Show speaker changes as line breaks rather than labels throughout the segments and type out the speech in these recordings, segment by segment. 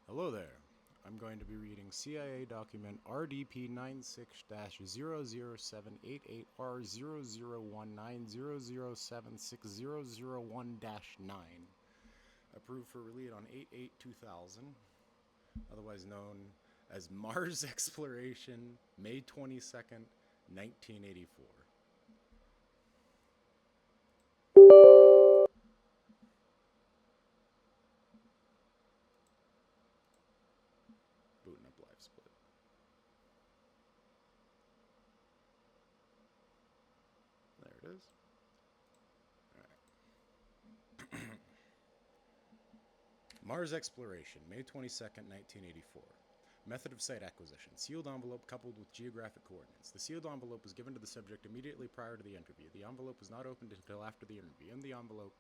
Hello there. I'm going to be reading CIA document RDP96-00788R001900760001-9, approved for release on 8/8/2000, otherwise known as Mars Exploration, May 22nd, 1984. Booting up live split. There it is. Mars Exploration, May 22nd, 1984. Method of site acquisition. Sealed envelope coupled with geographic coordinates. The sealed envelope was given to the subject immediately prior to the interview. The envelope was not opened until after the interview. In the envelope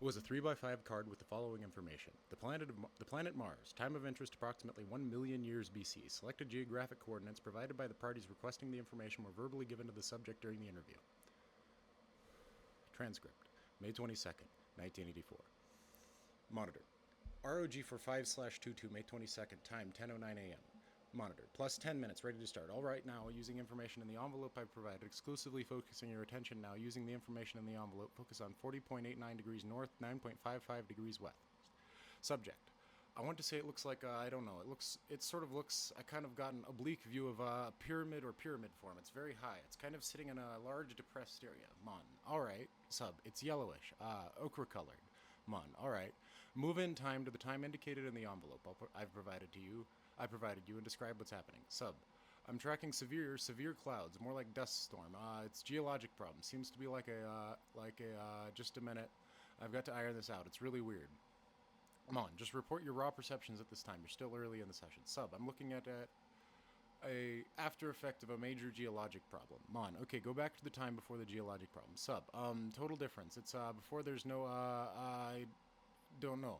was a 3x5 card with the following information. The planet Mars. Time of interest approximately 1 million years BC. Selected geographic coordinates provided by the parties requesting the information were verbally given to the subject during the interview. Transcript. May 22nd, 1984. Monitor. ROG for 5/22, May 22nd, time 10:09 a.m. Monitor. Plus 10 minutes, ready to start. All right, now, using information in the envelope I've provided, exclusively focusing your attention now, using the information in the envelope, focus on 40.89 degrees north, 9.55 degrees west. Subject. I want to say it looks like, I don't know, it sort of looks, I kind of got an oblique view of a pyramid or pyramid form. It's very high. It's kind of sitting in a large depressed area. Mon. All right. Sub. It's yellowish. Ochre colored. Mon. All right. Move in time to the time indicated in the envelope I've provided you, and describe what's happening. Sub. I'm tracking severe clouds, more like dust storm. It's geologic problem. Seems to be just a minute. I've got to iron this out. It's really weird. Come on, just report your raw perceptions at this time. You're still early in the session. Sub. I'm looking at a after effect of a major geologic problem. Mon. Okay, go back to the time before the geologic problem. Sub. Total difference. It's before there's no I don't know.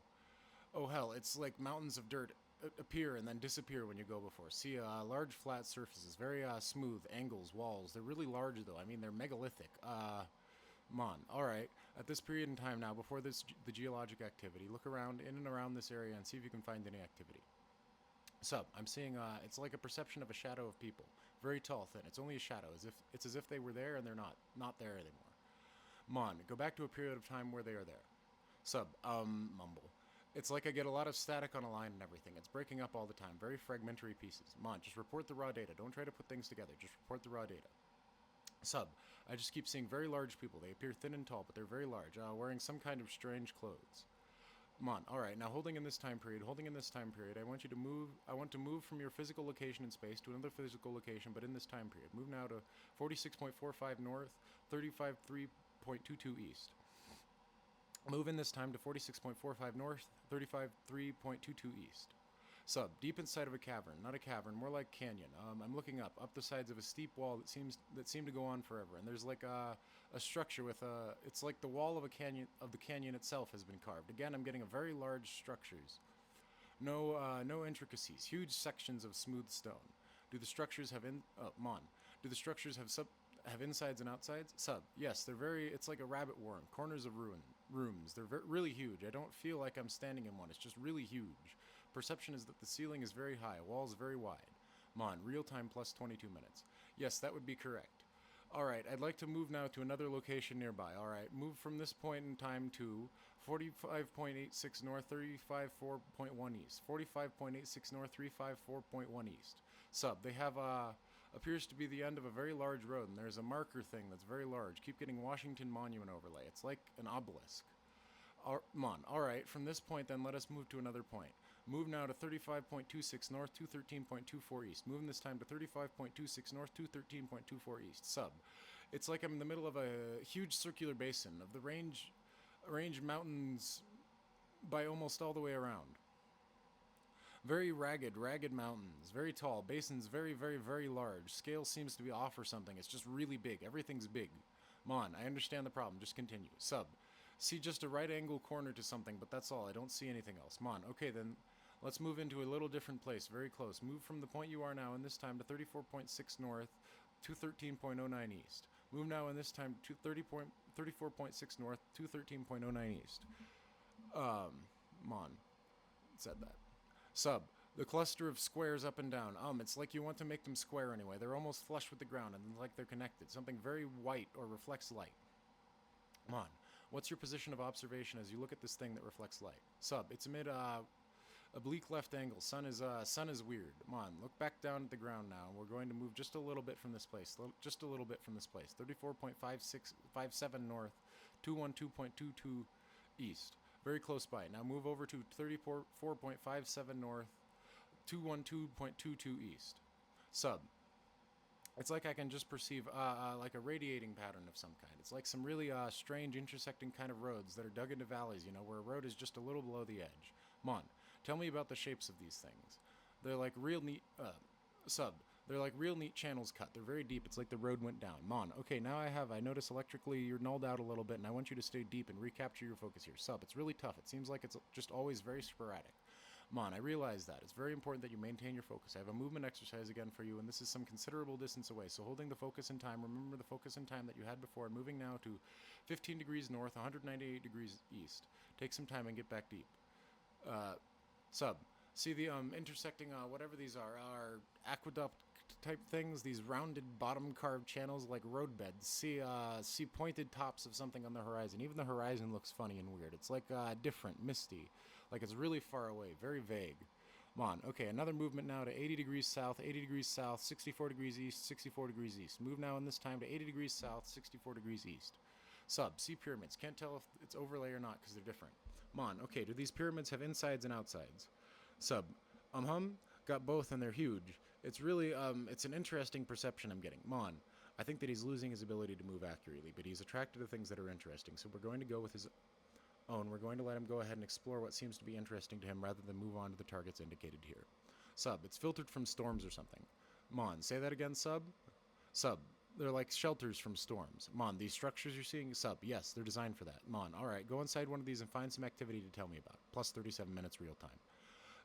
Oh hell, it's like mountains of dirt appear and then disappear when you go before. See, large flat surfaces, very smooth, angles, walls. They're really large though. I mean, they're megalithic. Mon. Alright, at this period in time now, before the geologic activity, look around, in and around this area and see if you can find any activity. Sub. I'm seeing, it's like a perception of a shadow of people. Very tall, thin. It's only a shadow. It's as if they were there and they're not there anymore. Mon. Go back to a period of time where they are there. Sub. Mumble. It's like I get a lot of static on a line and everything. It's breaking up all the time. Very fragmentary pieces. Mon. Just report the raw data. Don't try to put things together. Just report the raw data. Sub. I just keep seeing very large people. They appear thin and tall, but they're very large, wearing some kind of strange clothes. Mon. Alright, now holding in this time period, I want to move from your physical location in space to another physical location, but in this time period. Move now to 46.45 north, 35.3.22 east. Move in this time to 46.45 north, 35.3.22 east. Sub. Deep inside of a cavern. Not a cavern, more like canyon. I'm looking up the sides of a steep wall that seem to go on forever. And there's like a structure with it's like the wall of the canyon itself has been carved. Again, I'm getting a very large structures. No intricacies. Huge sections of smooth stone. Do the structures have Mon. Do the structures have insides and outsides? Sub. Yes, it's like a rabbit warren. Corners of rooms. They're really huge. I don't feel like I'm standing in one. It's just really huge. Perception is that the ceiling is very high, walls very wide. Mon. Real time plus 22 minutes. Yes, that would be correct. Alright, I'd like to move now to another location nearby. Alright, move from this point in time to 45.86 north, 35.4.1 east. 45.86 north, 354.1 east. Sub. They have appears to be the end of a very large road, and there's a marker thing that's very large. Keep getting Washington Monument overlay. It's like an obelisk. Mon. Alright, from this point then let us move to another point. Move now to 35.26 north, 213.24 east. Moving this time to 35.26 north, 213.24 east. Sub. It's like I'm in the middle of a huge circular basin of the range mountains by almost all the way around. Very ragged mountains, very tall, basins very, very, very large. Scale seems to be off or something. It's just really big. Everything's big. Mon. I understand the problem. Just continue. Sub. See just a right angle corner to something, but that's all. I don't see anything else. Mon. Okay, then let's move into a little different place, very close. Move from the point you are now in this time to 34.6 north, 213.09 east. Move now in this time to 34.6 north, 213.09 east. Mon. Said that. Sub, the cluster of squares up and down. It's like you want to make them square anyway. They're almost flush with the ground and like they're connected. Something very white or reflects light. Mon, what's your position of observation as you look at this thing that reflects light? Sub, it's amid oblique left angle. Sun is weird. Mon, look back down at the ground now. We're going to move just a little bit from this place. Just a little bit from this place. 34.5657 north, 212.22 east. Very close by. Now move over to 34.57 north, 212.22 east. Sub, it's like I can just perceive like a radiating pattern of some kind. It's like some really strange intersecting kind of roads that are dug into valleys, you know, where a road is just a little below the edge. Mon, tell me about the shapes of these things. They're like real neat, Sub, they're like real neat channels cut. They're very deep. It's like the road went down. Mon, okay, now I notice electrically you're nulled out a little bit, and I want you to stay deep and recapture your focus here. Sub, it's really tough. It seems like it's just always very sporadic. Mon, I realize that. It's very important that you maintain your focus. I have a movement exercise again for you, and this is some considerable distance away. So holding the focus in time, remember the focus in time that you had before, and moving now to 15 degrees north, 198 degrees east. Take some time and get back deep. Sub, see the intersecting, whatever these are aqueduct type things, these rounded bottom carved channels like road beds. See pointed tops of something on the horizon. Even the horizon looks funny and weird. It's like different, misty. Like it's really far away, very vague. Mon, okay, another movement now to 80 degrees south, 64 degrees east, 64 degrees east. Move now in this time to 80 degrees south, 64 degrees east. Sub, see pyramids. Can't tell if it's overlay or not because they're different. Mon, okay, do these pyramids have insides and outsides? Sub, got both and they're huge. It's really, it's an interesting perception I'm getting. Mon, I think that he's losing his ability to move accurately, but he's attracted to things that are interesting, so we're going to go with his own. We're going to let him go ahead and explore what seems to be interesting to him rather than move on to the targets indicated here. Sub, it's filtered from storms or something. Mon, say that again, Sub? Sub, they're like shelters from storms. Mon, these structures you're seeing? Sub, yes, they're designed for that. Mon, alright, go inside one of these and find some activity to tell me about. Plus 37 minutes real time.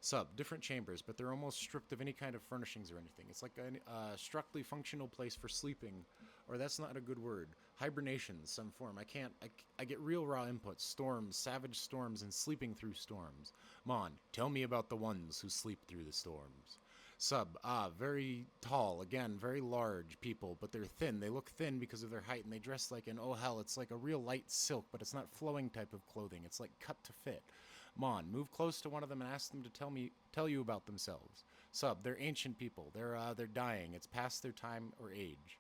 Sub, different chambers, but they're almost stripped of any kind of furnishings or anything. It's like a strictly functional place for sleeping, or that's not a good word. Hibernation, some form. I get real raw inputs. Storms, savage storms, and sleeping through storms. Mon, tell me about the ones who sleep through the storms. Sub, very tall, again, very large people, but they're thin. They look thin because of their height, and they dress like an, oh hell, it's like a real light silk, but it's not flowing type of clothing. It's like cut to fit. Mon, move close to one of them and ask them to tell you about themselves. Sub, they're ancient people. They're dying. It's past their time or age.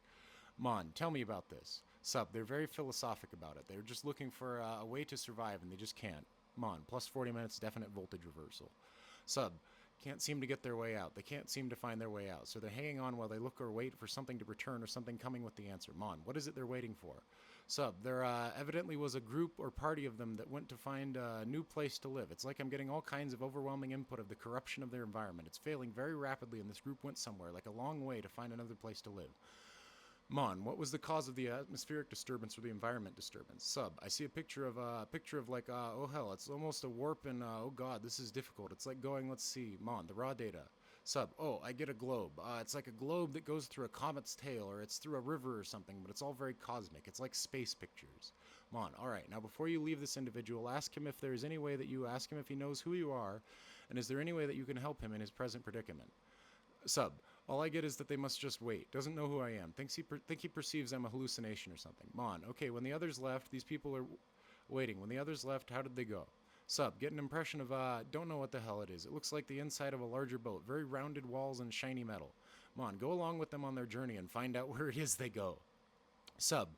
Mon, tell me about this. Sub, they're very philosophic about it. They're just looking for a way to survive, and they just can't. Mon, plus 40 minutes, definite voltage reversal. Sub, can't seem to get their way out. They can't seem to find their way out, so they're hanging on while they look or wait for something to return or something coming with the answer. Mon, what is it they're waiting for? Sub, there evidently was a group or party of them that went to find a new place to live. It's like I'm getting all kinds of overwhelming input of the corruption of their environment. It's failing very rapidly, and this group went somewhere, like a long way, to find another place to live. Mon, what was the cause of the atmospheric disturbance or the environment disturbance? Sub, I see a picture of like, oh hell, it's almost a warp and, oh god, this is difficult. It's like going, let's see, Mon, the raw data. Sub, oh, I get a globe. It's like a globe that goes through a comet's tail, or it's through a river or something, but it's all very cosmic. It's like space pictures. Mon, alright, now before you leave this individual, ask him if there is any way that you ask him if he knows who you are, and is there any way that you can help him in his present predicament? Sub, all I get is that they must just wait. Doesn't know who I am. Think he perceives I'm a hallucination or something. Mon, okay, when the others left, these people are waiting. When the others left, how did they go? Sub, get an impression of, don't know what the hell it is. It looks like the inside of a larger boat. Very rounded walls and shiny metal. Mon, go along with them on their journey and find out where it is they go. Sub,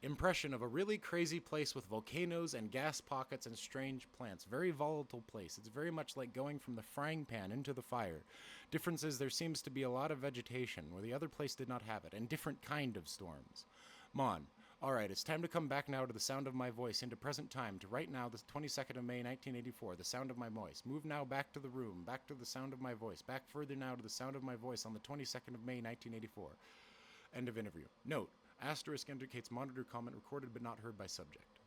impression of a really crazy place with volcanoes and gas pockets and strange plants. Very volatile place. It's very much like going from the frying pan into the fire. Difference is there seems to be a lot of vegetation where the other place did not have it, and different kind of storms. Mon, alright, it's time to come back now to the sound of my voice, into present time, to right now, the 22nd of May, 1984, the sound of my voice. Move now back to the room, back to the sound of my voice, back further now to the sound of my voice on the 22nd of May, 1984. End of interview. Note, asterisk indicates monitor comment recorded but not heard by subject.